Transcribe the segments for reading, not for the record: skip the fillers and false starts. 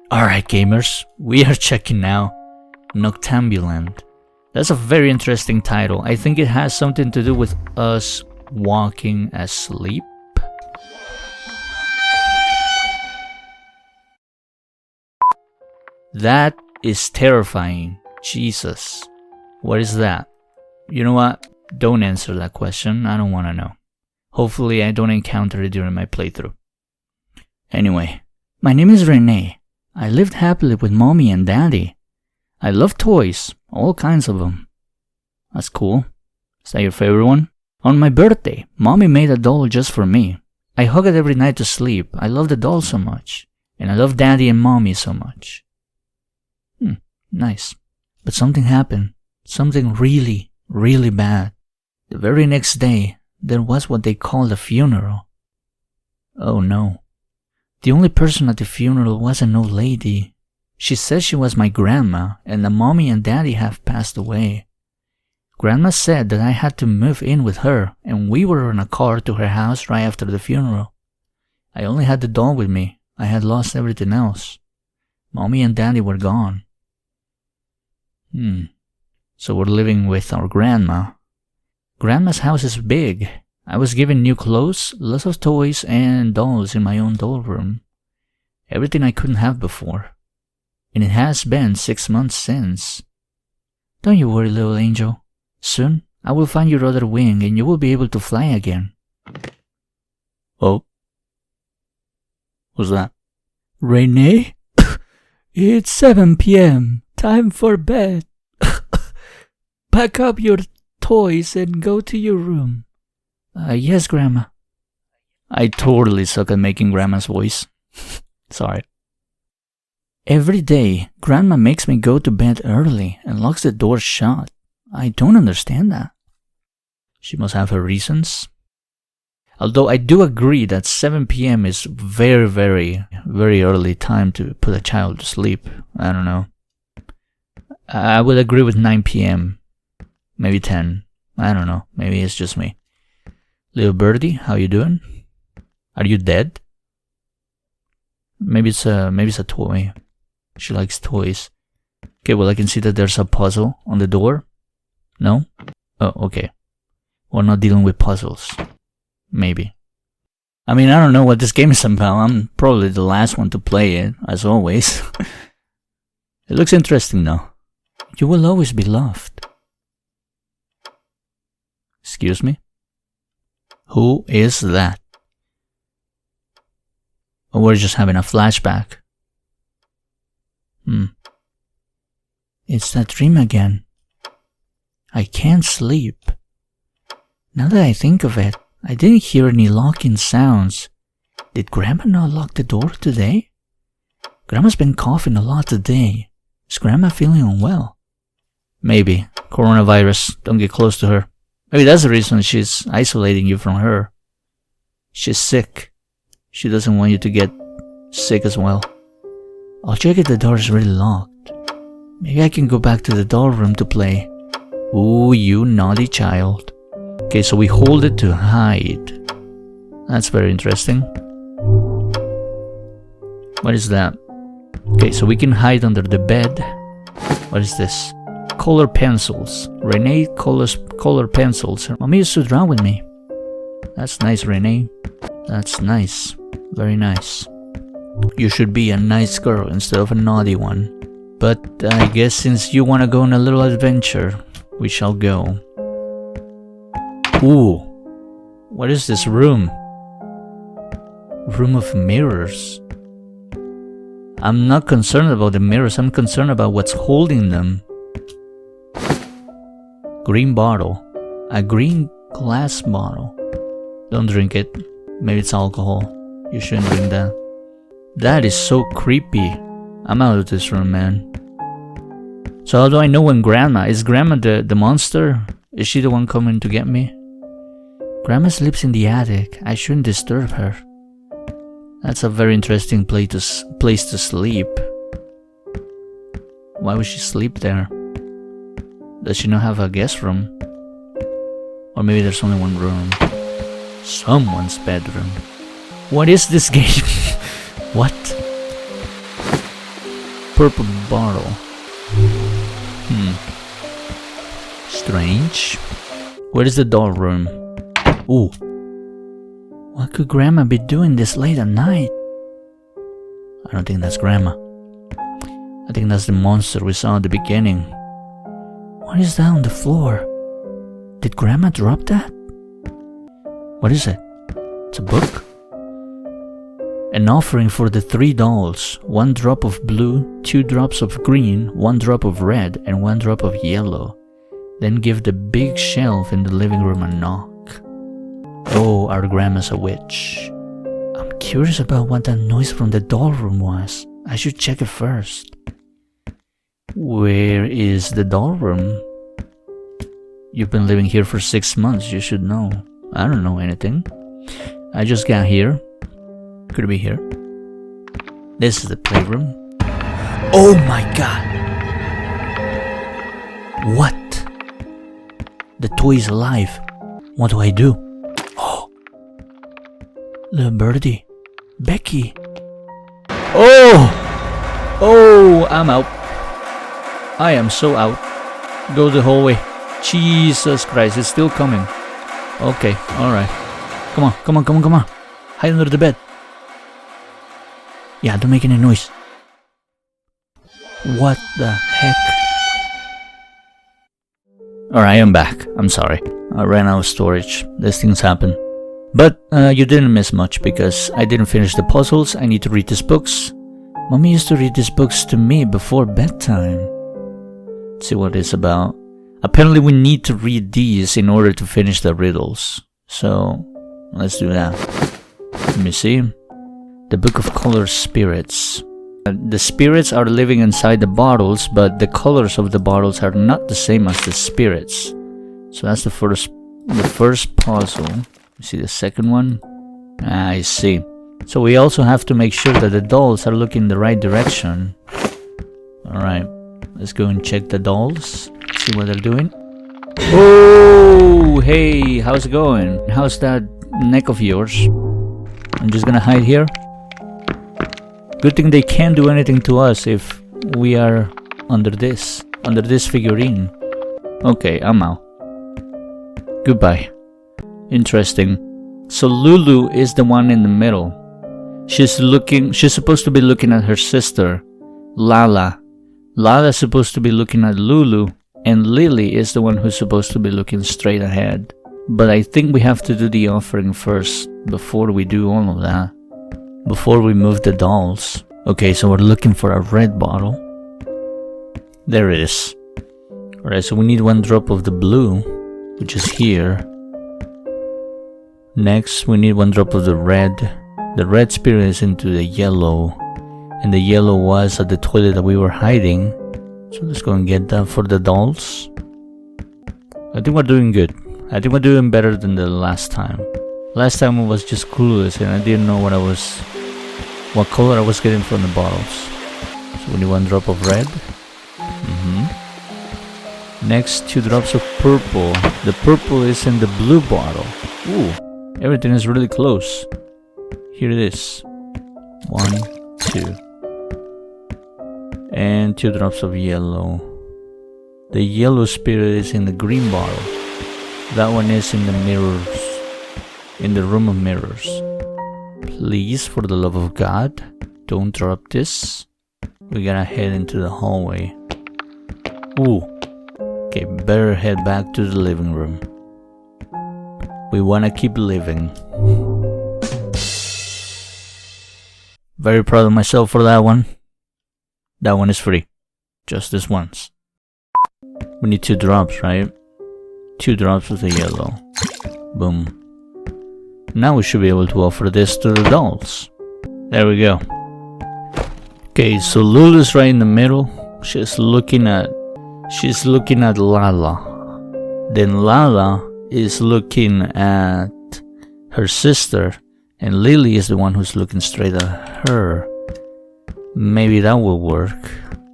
Alright gamers, we are checking now Noctambulant. That's a very interesting title. I think it has something to do with us walking asleep. That is terrifying. Jesus. What is that? You know what? Don't answer that question. I don't want to know. Hopefully I don't encounter it during my playthrough. Anyway, my name is Renee. I lived happily with mommy and daddy. I love toys, all kinds of them. That's cool. Is that your favorite one? On my birthday, mommy made a doll just for me. I hug it every night to sleep. I love the doll so much. And I love daddy and mommy so much. Nice. But something happened. Something really, really bad. The very next day, there was what they called a funeral. Oh no. The only person at the funeral was an old lady. She said she was my grandma, and the mommy and daddy have passed away. Grandma said that I had to move in with her, and we were in a car to her house right after the funeral. I only had the doll with me. I had lost everything else. Mommy and daddy were gone. So we're living with our grandma. Grandma's house is big. I was given new clothes, lots of toys, and dolls in my own doll room. Everything I couldn't have before. And it has been 6 months since. Don't you worry, little angel. Soon, I will find your other wing and you will be able to fly again. Oh? Who's that? Renee? It's 7 p.m. Time for bed. Pack up your toys and go to your room. Yes, Grandma. I totally suck at making Grandma's voice. Sorry. Every day, Grandma makes me go to bed early and locks the door shut. I don't understand that. She must have her reasons. Although I do agree that 7 p.m. is very, very, very early time to put a child to sleep. I don't know. I would agree with 9 p.m. Maybe 10. I don't know. Maybe it's just me. Little birdie, how you doing? Are you dead? Maybe it's a toy. She likes toys. Okay, well I can see that there's a puzzle on the door. No? Oh, okay. We're not dealing with puzzles. Maybe. I mean, I don't know what this game is about. I'm probably the last one to play it, as always. It looks interesting though. You will always be loved. Excuse me? Who is that? Or we're just having a flashback. It's that dream again. I can't sleep. Now that I think of it, I didn't hear any locking sounds. Did Grandma not lock the door today? Grandma's been coughing a lot today. Is Grandma feeling unwell? Maybe. Coronavirus. Don't get close to her. Maybe that's the reason she's isolating you from her. She's sick. She doesn't want you to get sick as well. I'll check if the door is really locked. Maybe I can go back to the doll room to play. Ooh, you naughty child. Okay, so we hold it to hide. That's very interesting. What is that? Okay, so we can hide under the bed. What is this? Color pencils. Renee colors color pencils. Mommy used to draw with me. That's nice, Renee. That's nice. Very nice. You should be a nice girl instead of a naughty one. But I guess since you want to go on a little adventure, we shall go. Ooh. What is this room? Room of mirrors. I'm not concerned about the mirrors. I'm concerned about what's holding them. Green bottle. A green glass bottle. Don't drink it. Maybe it's alcohol. You shouldn't drink that. That is so creepy. I'm out of this room, man. So how do I know when Grandma? Is Grandma the monster? Is she the one coming to get me? Grandma sleeps in the attic. I shouldn't disturb her. That's a very interesting place to sleep. Why would she sleep there? Does she not have a guest room? Or maybe there's only one room. Someone's bedroom. What is this game? What? purple bottle. Strange. Where is the doll room? Ooh. What could Grandma be doing this late at night? I don't think that's Grandma. I think that's the monster we saw at the beginning. What is that on the floor? Did Grandma drop that? What is it? It's a book? An offering for the 3 dolls. 1 drop of blue, 2 drops of green, 1 drop of red, and 1 drop of yellow. Then give the big shelf in the living room a knock. Oh, our Grandma's a witch. I'm curious about what that noise from the doll room was. I should check it first. Where is the doll room? You've been living here for 6 months, you should know. I don't know anything. I just got here. Could it be here? This is the playroom. Oh my god! What? The toy is alive. What do I do? Oh! Little birdie. Becky. Oh! Oh, I'm out. I am so out. Go the whole way. Jesus Christ, it's still coming. Okay, alright. Come on, come on, come on, come on. Hide under the bed. Yeah, don't make any noise. What the heck? Alright, I'm back. I'm sorry. I ran out of storage. These things happen. But you didn't miss much because I didn't finish the puzzles. I need to read these books. Mommy used to read these books to me before bedtime. Let's see what it's about. Apparently we need to read these in order to finish the riddles. So, let's do that. Let me see. The Book of Color Spirits. The spirits are living inside the bottles, but the colors of the bottles are not the same as the spirits. So that's the first puzzle. You see the second one? I see. So we also have to make sure that the dolls are looking the right direction. Alright, let's go and check the dolls. See what they're doing. Oh, hey, how's it going? How's that neck of yours? I'm just gonna hide here. Good thing they can't do anything to us if we are under this figurine. Okay, I'm out. Goodbye. Interesting. So Lulu is the one in the middle. She's supposed to be looking at her sister, Lala. Lala's supposed to be looking at Lulu, and Lily is the one who's supposed to be looking straight ahead. But I think we have to do the offering first before we do all of that. Before we move the dolls. Okay, so we're looking for a red bottle. There it is. Alright, so we need 1 drop of the blue, which is here. Next, we need 1 drop of the red. The red spirit is into the yellow. And the yellow was at the toilet that we were hiding. So let's go and get that for the dolls. I think we're doing good. I think we're doing better than the last time. Last time I was just clueless and I didn't know what color I was getting from the bottles. So we need 1 drop of red. Next, 2 drops of purple. The purple is in the blue bottle. Ooh, everything is really close. Here it is. 1, 2. And 2 drops of yellow. The yellow spirit is in the green bottle. That one is in the mirrors. In the room of mirrors. Please, for the love of God, don't drop this. We gotta head into the hallway. Ooh. Okay, better head back to the living room. We wanna keep living. Very proud of myself for that one. That one is free. Just this once. We need 2 drops, right? 2 drops of the yellow. Boom. Now we should be able to offer this to the dolls. There we go. Okay, so Lulu's right in the middle. She's looking at Lala. Then Lala is looking at her sister. And Lily is the one who's looking straight at her. Maybe that will work.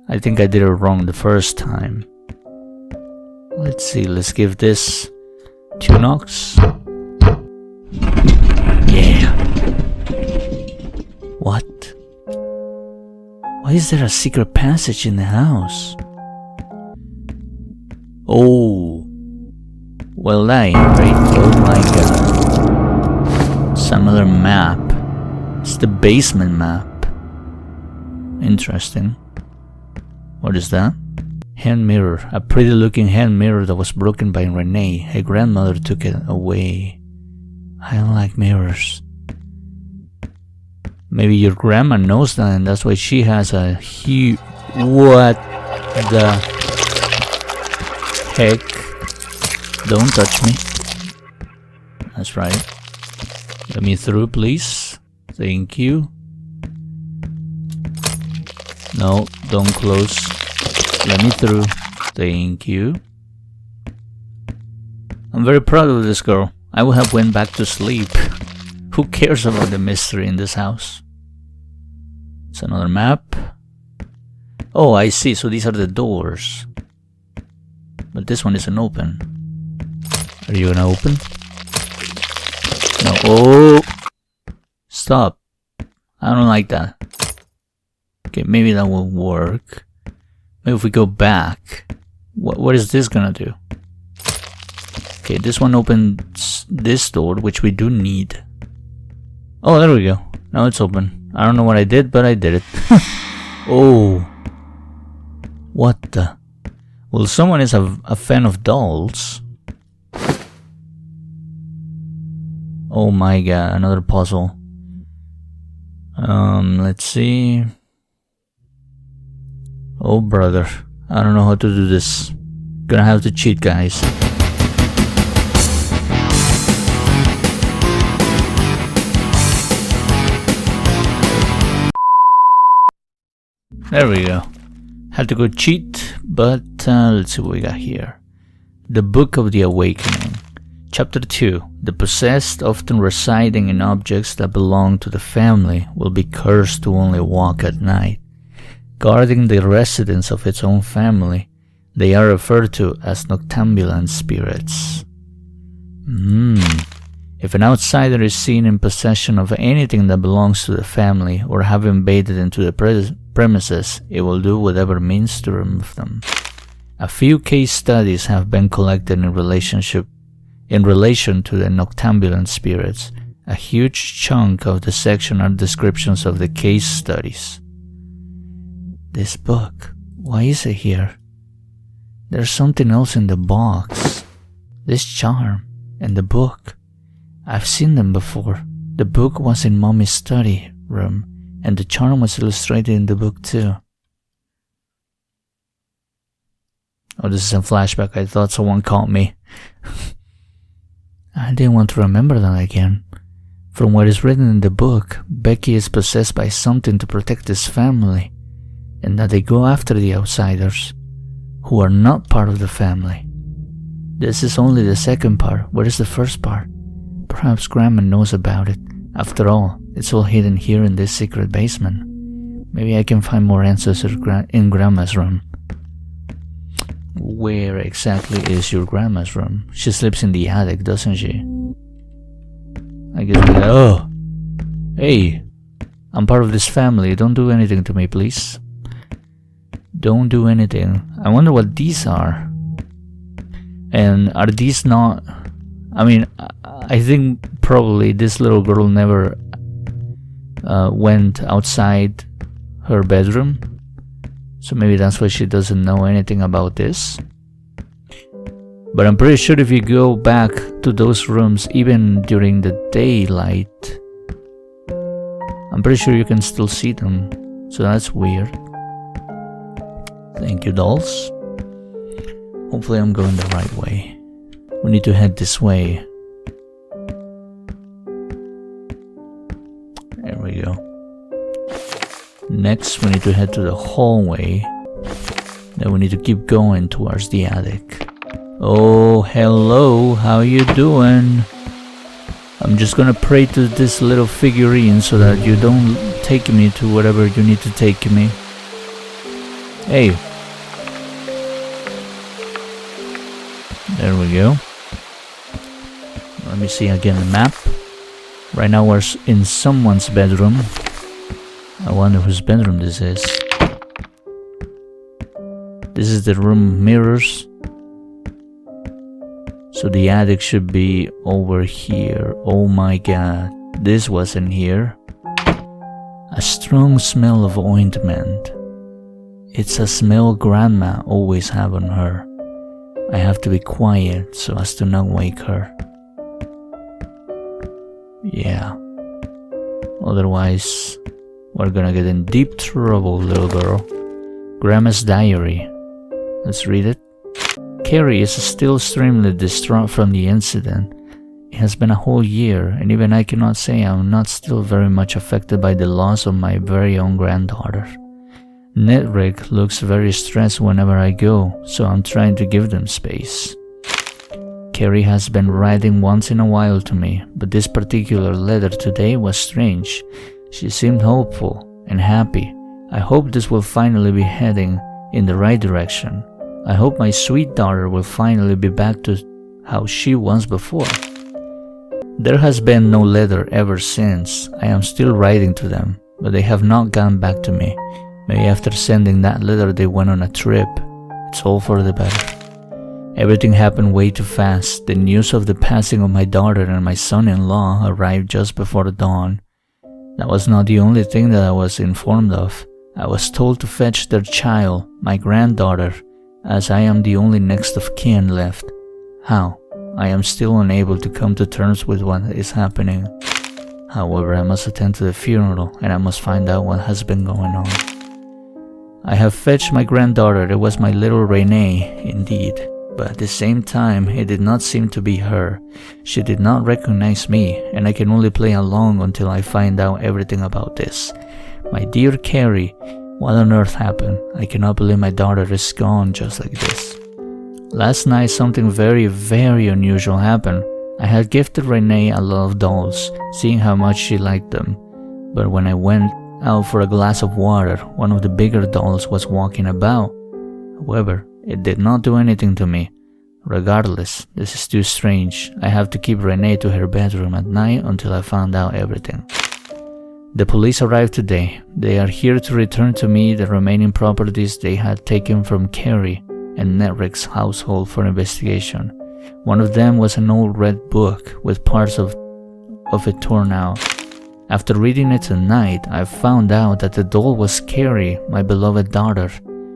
I think I did it wrong the first time. Let's see, let's give this 2 knocks. Yeah. What? Why is there a secret passage in the house? Oh. Well, that ain't great. Oh my god. It's another map. It's the basement map. Interesting. What is that? Hand mirror. A pretty looking hand mirror that was broken by Renee. Her grandmother took it away. I don't like mirrors. Maybe your grandma knows that and that's why she has a huge... What the heck? Don't touch me. That's right. Let me through, please. Thank you. No, don't close. Let me through. Thank you. I'm very proud of this girl. I would have went back to sleep. Who cares about the mystery in this house? It's another map. Oh, I see. So these are the doors. But this one isn't open. Are you gonna open? No. Oh! Stop. I don't like that. Okay, maybe that will work. Maybe if we go back. What is this gonna do? Okay, this one opens this door, which we do need. Oh, there we go. Now it's open. I don't know what I did, but I did it. Oh. What the? Well, someone is a fan of dolls. Oh my god, another puzzle. Let's see. Oh brother, I don't know how to do this. Gonna have to cheat, guys. There we go. Had to go cheat, but let's see what we got here. The Book of the Awakening. Chapter 2. The possessed, often residing in objects that belong to the family, will be cursed to only walk at night. Guarding the residence of its own family, they are referred to as Noctambulant spirits. If an outsider is seen in possession of anything that belongs to the family or have invaded into the premises, it will do whatever means to remove them. A few case studies have been collected in relation to the Noctambulant spirits. A huge chunk of the section are descriptions of the case studies. This book, why is it here? There's something else in the box. This charm and the book. I've seen them before. The book was in Mommy's study room, and the charm was illustrated in the book too. Oh, this is a flashback. I thought someone called me. I didn't want to remember that again. From what is written in the book, Becky is possessed by something to protect his family, and that they go after the outsiders, who are not part of the family. This is only the second part. What is the first part? Perhaps Grandma knows about it. After all, it's all hidden here in this secret basement. Maybe I can find more answers in Grandma's room. Where exactly is your Grandma's room? She sleeps in the attic, doesn't she? I guess we oh! Hey! I'm part of this family. Don't do anything to me, please. Don't do anything. I wonder what these are. And are these not... I mean, I think probably this little girl never went outside her bedroom. So maybe that's why she doesn't know anything about this. But I'm pretty sure if you go back to those rooms, even during the daylight, I'm pretty sure you can still see them. So that's weird. Thank you, dolls. Hopefully I'm going the right way. We need to head this way. There we go. Next, we need to head to the hallway. Then we need to keep going towards the attic. Oh, hello. How you doing? I'm just gonna pray to this little figurine so that you don't take me to wherever you need to take me. Hey. There we go. Let me see again the map. Right now we're in someone's bedroom. I wonder whose bedroom this is. This is the room mirrors. So the attic should be over here. Oh my god, this wasn't here. A strong smell of ointment. It's a smell Grandma always have on her. I have to be quiet so as to not wake her. Yeah. Otherwise, we're gonna get in deep trouble, little girl. Grandma's diary. Let's read it. Carrie is still extremely distraught from the incident. It has been a whole year, and even I cannot say I'm not still very much affected by the loss of my very own granddaughter. Nedrick looks very stressed whenever I go, so I'm trying to give them space. Carrie has been writing once in a while to me, but this particular letter today was strange. She seemed hopeful and happy. I hope this will finally be heading in the right direction. I hope my sweet daughter will finally be back to how she was before. There has been no letter ever since. I am still writing to them, but they have not gone back to me. Maybe after sending that letter they went on a trip. It's all for the better. Everything happened way too fast. The news of the passing of my daughter and my son-in-law arrived just before dawn. That was not the only thing that I was informed of. I was told to fetch their child, my granddaughter, as I am the only next of kin left. How? I am still unable to come to terms with what is happening. However, I must attend to the funeral and I must find out what has been going on. I have fetched my granddaughter. It was my little Renee, indeed. But at the same time, it did not seem to be her. She did not recognize me, and I can only play along until I find out everything about this. My dear Carrie, what on earth happened? I cannot believe my daughter is gone just like this. Last night something very, very unusual happened. I had gifted Renee a lot of dolls, seeing how much she liked them. But when I went out for a glass of water, one of the bigger dolls was walking about. However, it did not do anything to me. Regardless, this is too strange. I have to keep Renee to her bedroom at night until I find out everything. The police arrived today. They are here to return to me the remaining properties they had taken from Carrie and Nedrick's household for investigation. One of them was an old red book with parts of it torn out. After reading it tonight, I found out that the doll was Carrie, my beloved daughter.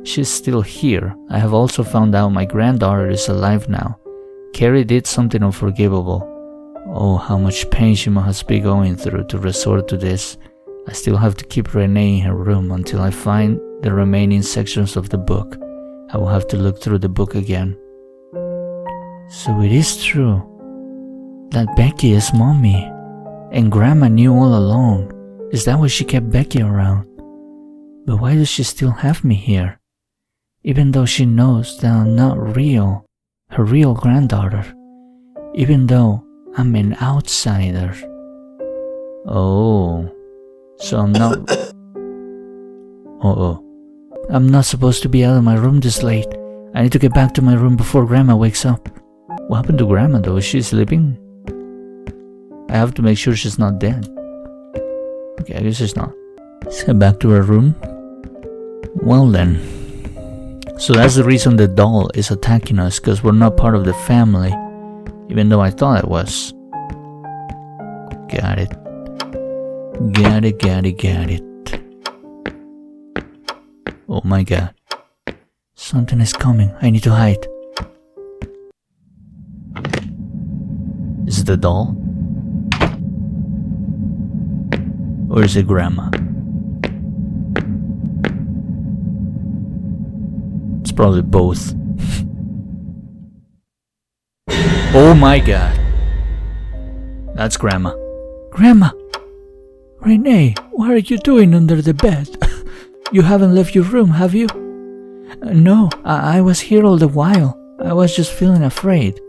She's still here. I have also found out my granddaughter is alive now. Carrie did something unforgivable. Oh, how much pain she must be going through to resort to this. I still have to keep Renee in her room until I find the remaining sections of the book. I will have to look through the book again. So it is true that Becky is Mommy, and Grandma knew all along. Is that why she kept Becky around? But why does she still have me here? Even though she knows that I'm not her real granddaughter. Even though I'm an outsider. Oh, so I'm not... I'm not supposed to be out of my room this late. I need to get back to my room before Grandma wakes up. What happened to Grandma though? Is she sleeping? I have to make sure she's not dead. Okay, I guess she's not. Let's head back to her room. Well then. So that's the reason the doll is attacking us, because we're not part of the family. Even though I thought it was. Got it. Got it. Oh my god. Something is coming. I need to hide. Is it the doll? Or is it Grandma? It's probably both. Oh my god. That's Grandma. Grandma! Renee, what are you doing under the bed? You haven't left your room, have you? No, I was here all the while. I was just feeling afraid.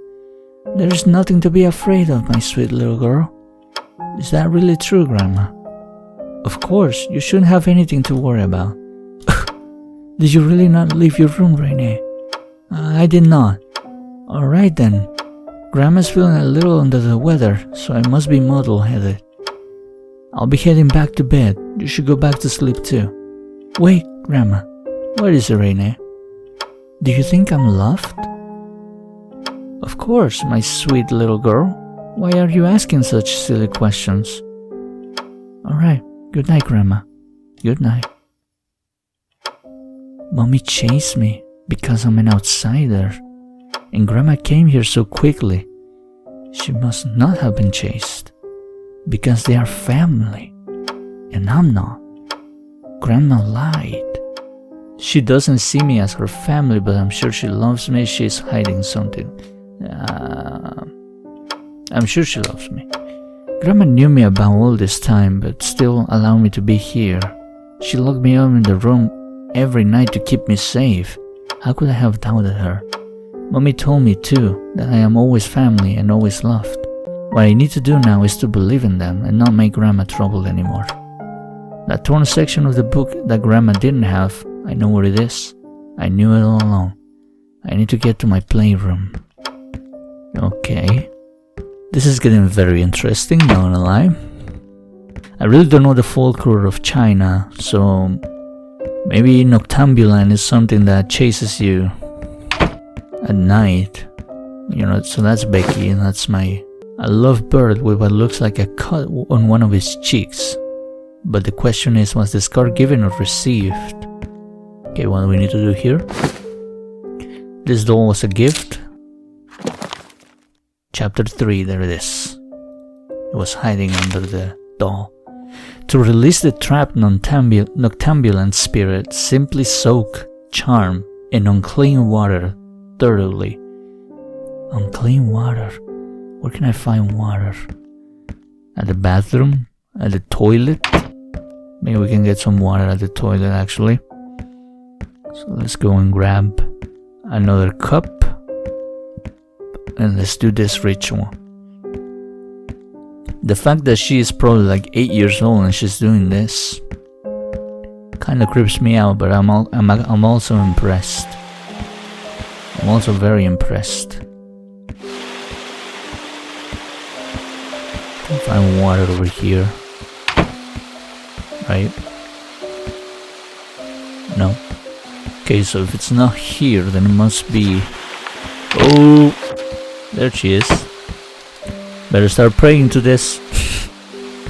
There's nothing to be afraid of, my sweet little girl. Is that really true, Grandma? Of course, you shouldn't have anything to worry about. Did you really not leave your room, Renee? I did not. Alright then. Grandma's feeling a little under the weather, so I must be muddle-headed. I'll be heading back to bed. You should go back to sleep too. Wait, Grandma. What is it, Renee? Do you think I'm loved? Of course, my sweet little girl. Why are you asking such silly questions? Alright, good night, Grandma. Good night. Mommy chased me because I'm an outsider, and Grandma came here so quickly. She must not have been chased, because they are family, and I'm not. Grandma lied. She doesn't see me as her family, but I'm sure she loves me. She's hiding something. I'm sure she loves me. Grandma knew me about all this time, but still allowed me to be here. She locked me up in the room every night to keep me safe. How could I have doubted her? Mommy told me too that I am always family and always loved. What I need to do now is to believe in them and not make Grandma troubled anymore. That torn section of the book that Grandma didn't have, I know where it is. I knew it all along. I need to get to my playroom. Okay. This is getting very interesting, not gonna lie. I really don't know the folklore of China, so maybe Noctambulant is something that chases you at night. You know, so that's Becky, and that's my... I love bird with what looks like a cut on one of his cheeks. But the question is, was the scar given or received? Okay, what do we need to do here? This doll was a gift. Chapter 3, there it is. It was hiding under the doll. To release the trapped Noctambulant spirit, simply soak, charm, in unclean water thoroughly. Unclean water? Where can I find water? At the bathroom? At the toilet? Maybe we can get some water at the toilet actually. So let's go and grab another cup. And let's do this ritual. The fact that she is probably like 8 years old and she's doing this kind of creeps me out, but I'm also impressed. I'm also very impressed. Can find water over here. Right? No. Okay, so if it's not here, then it must be... Oh! There she is. Better start praying to this.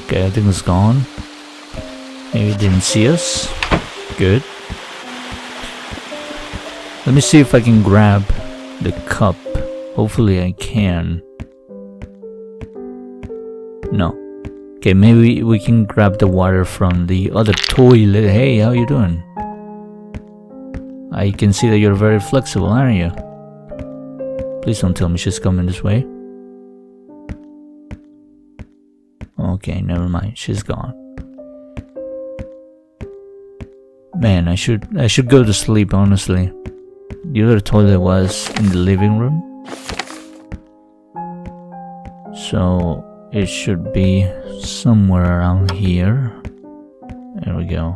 Okay, I think it's gone. Maybe it didn't see us. Good. Let me see if I can grab the cup. Hopefully I can. No. Okay, maybe we can grab the water from the other toilet. Hey, how you doing? I can see that you're very flexible, aren't you? Please don't tell me she's coming this way. Okay, never mind. She's gone. Man, I should go to sleep, honestly. The other toilet was in the living room. So it should be somewhere around here. There we go.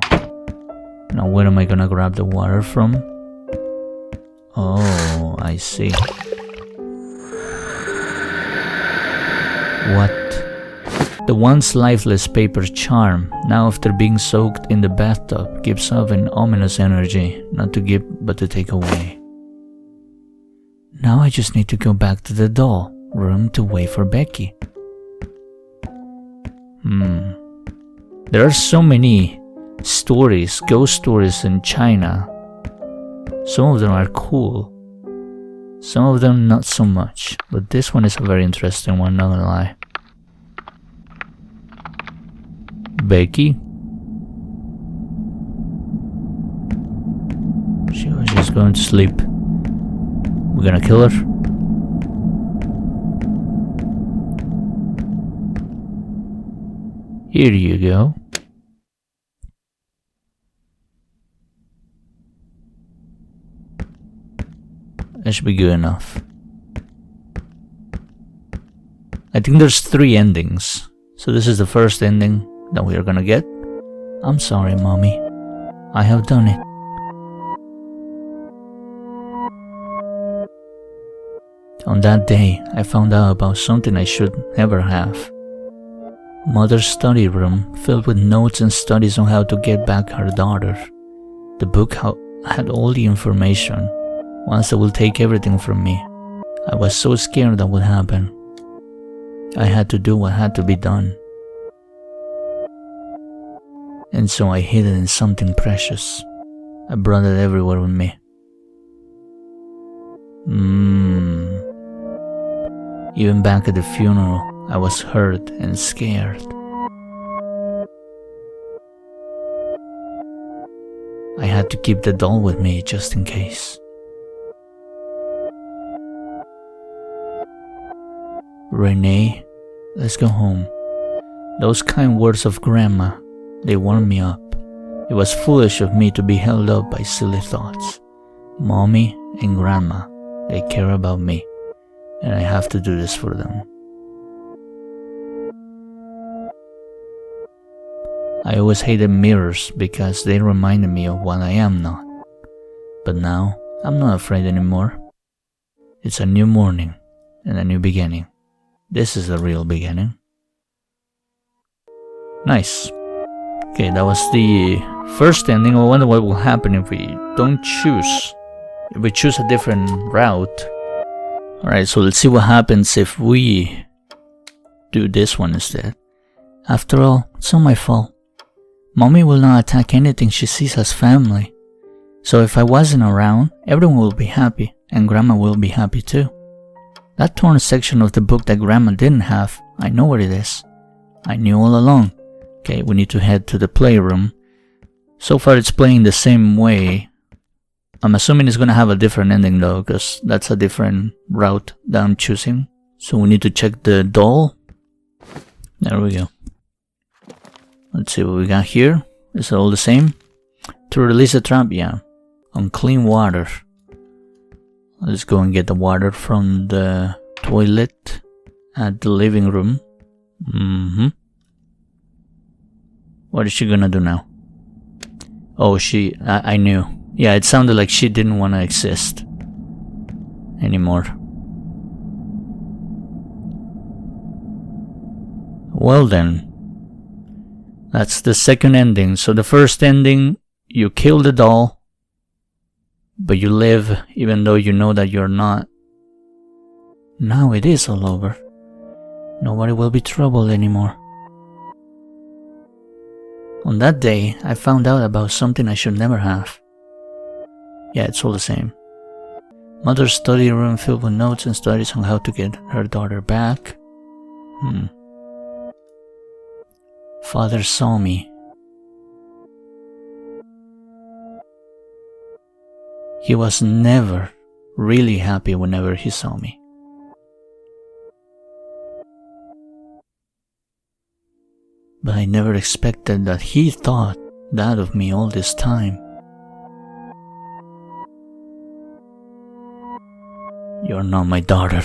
Now where am I gonna grab the water from? Oh, I see. What? The once lifeless paper charm, now after being soaked in the bathtub, gives off an ominous energy, not to give but to take away. Now I just need to go back to the doll room to wait for Becky. There are so many stories, ghost stories in China. Some of them are cool. Some of them not so much. But this one is a very interesting one, not gonna lie. Becky? She was just going to sleep. We're gonna kill her? Here you go. That should be good enough. I think there's 3 endings. So this is the first ending that we are gonna get. I'm sorry, Mommy. I have done it. On that day, I found out about something I should never have. Mother's study room filled with notes and studies on how to get back her daughter. The book had all the information, Once they will take everything from me. I was so scared that would happen. I had to do what had to be done. And so I hid it in something precious. I brought it everywhere with me. Even back at the funeral, I was hurt and scared. I had to keep the doll with me just in case. Renee, let's go home. Those kind words of Grandma, they warmed me up. It was foolish of me to be held up by silly thoughts. Mommy and Grandma, they care about me, and I have to do this for them. I always hated mirrors because they reminded me of what I am not. But now, I'm not afraid anymore. It's a new morning and a new beginning. This is the real beginning. Nice. Okay, that was the first ending. I wonder what will happen if we don't choose. If we choose a different route. Alright, so let's see what happens if we do this one instead. After all, it's not my fault. Mommy will not attack anything she sees as family. So if I wasn't around, everyone will be happy, and Grandma will be happy too. That torn section of the book that Grandma didn't have, I know what it is. I knew all along. Okay, we need to head to the playroom. So far it's playing the same way. I'm assuming it's gonna have a different ending though, because that's a different route that I'm choosing. So we need to check the doll. There we go. Let's see what we got here. Is it all the same? To release a trap, yeah. On clean water. Let's go and get the water from the toilet at the living room. What is she gonna do now? Oh, I knew. Yeah, it sounded like she didn't want to exist anymore. Well then. That's the second ending. So the first ending, you kill the doll, but you live even though you know that you're not. Now it is all over. Nobody will be troubled anymore. On that day, I found out about something I should never have. Yeah, it's all the same. Mother's study room filled with notes and studies on how to get her daughter back. Father saw me. He was never really happy whenever he saw me. But I never expected that he thought that of me all this time. You're not my daughter.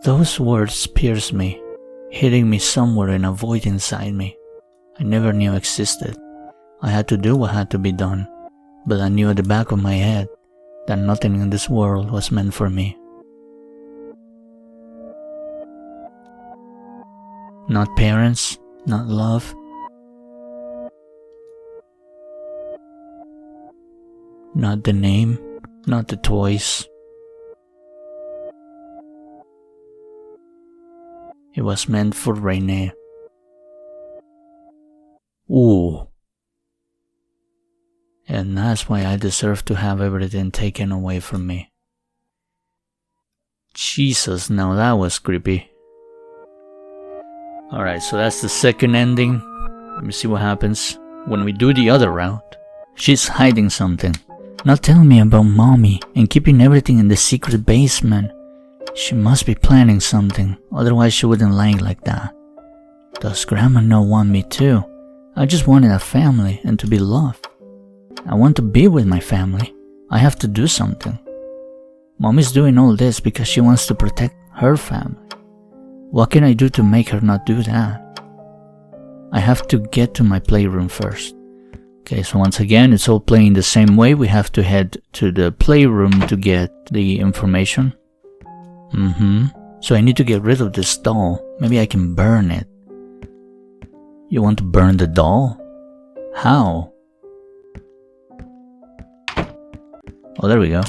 Those words pierced me, hitting me somewhere in a void inside me I never knew existed. I had to do what had to be done, but I knew at the back of my head that nothing in this world was meant for me. Not parents, not love, not the name, not the toys. It was meant for Renee. Ooh. And that's why I deserve to have everything taken away from me. Jesus, now that was creepy. Alright, so that's the second ending. Let me see what happens when we do the other route. She's hiding something. Not telling me about Mommy and keeping everything in the secret basement. She must be planning something, otherwise she wouldn't lie like that. Does Grandma not want me too? I just wanted a family and to be loved. I want to be with my family. I have to do something. Mommy's doing all this because she wants to protect her family. What can I do to make her not do that? I have to get to my playroom first. Okay, so once again, it's all playing the same way. We have to head to the playroom to get the information. So I need to get rid of this doll. Maybe I can burn it. You want to burn the doll? How? Oh, there we go.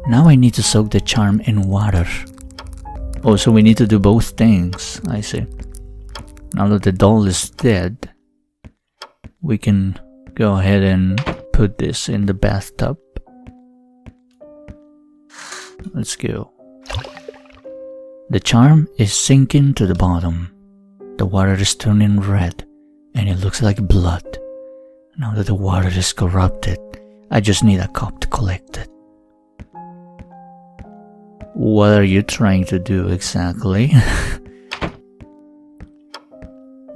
Now I need to soak the charm in water. Oh, so we need to do both things. I see. Now that the doll is dead, we can go ahead and put this in the bathtub. Let's go. The charm is sinking to the bottom. The water is turning red, and it looks like blood. Now that the water is corrupted, I just need a cup to collect it. What are you trying to do exactly?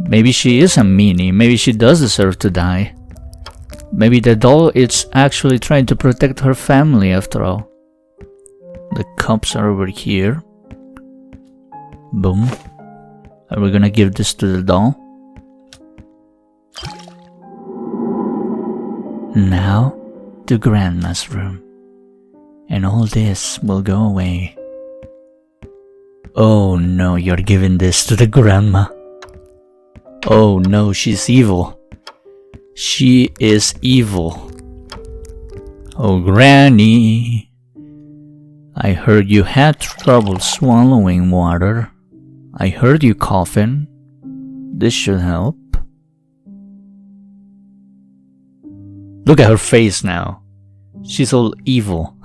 Maybe she is a meanie. Maybe she does deserve to die. Maybe the doll is actually trying to protect her family after all. The cups are over here. Boom. Are we gonna give this to the doll? Now to Grandma's room. And all this will go away. Oh no, you're giving this to the grandma. Oh no, she's evil. She is evil. Oh, Granny. I heard you had trouble swallowing water. I heard you coughing. This should help. Look at her face now. She's all evil.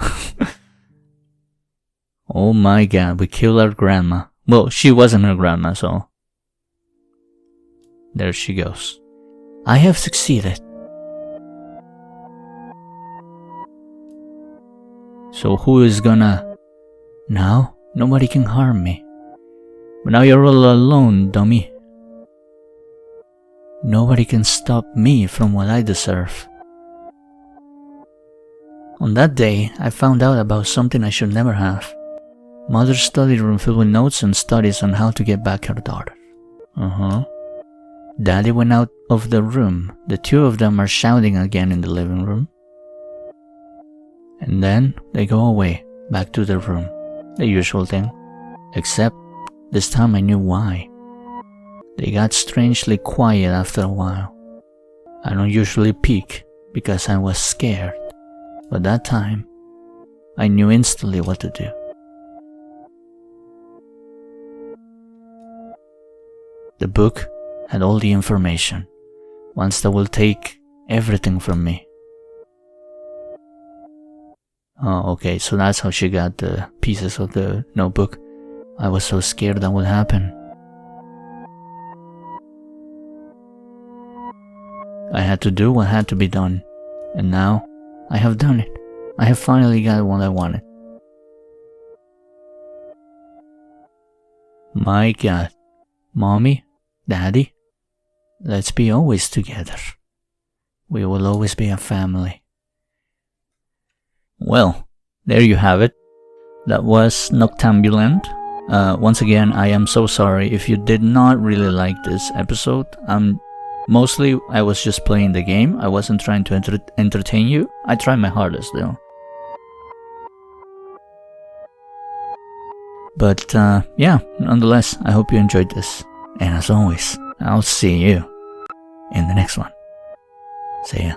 Oh my god, we killed our grandma. Well, she wasn't her grandma, so... There she goes. I have succeeded. So who is gonna... Now, nobody can harm me. But now you're all alone, dummy. Nobody can stop me from what I deserve. On that day, I found out about something I should never have. Mother's study room filled with notes and studies on how to get back her daughter. Daddy went out of the room. The two of them are shouting again in the living room. And then they go away, back to their room. The usual thing. Except, this time I knew why. They got strangely quiet after a while. I don't usually peek because I was scared. But that time, I knew instantly what to do. The book had all the information, ones that will take everything from me. Oh, okay, so that's how she got the pieces of the notebook. I was so scared that would happen. I had to do what had to be done, and now I have done it. I have finally got what I wanted. My god. Mommy? Daddy? Let's be always together. We will always be a family. Well, there you have it. That was Noctambulant. Once again, I am so sorry if you did not really like this episode. Mostly, I was just playing the game. I wasn't trying to entertain you. I tried my hardest though. But yeah, nonetheless, I hope you enjoyed this. And as always, I'll see you in the next one. See ya.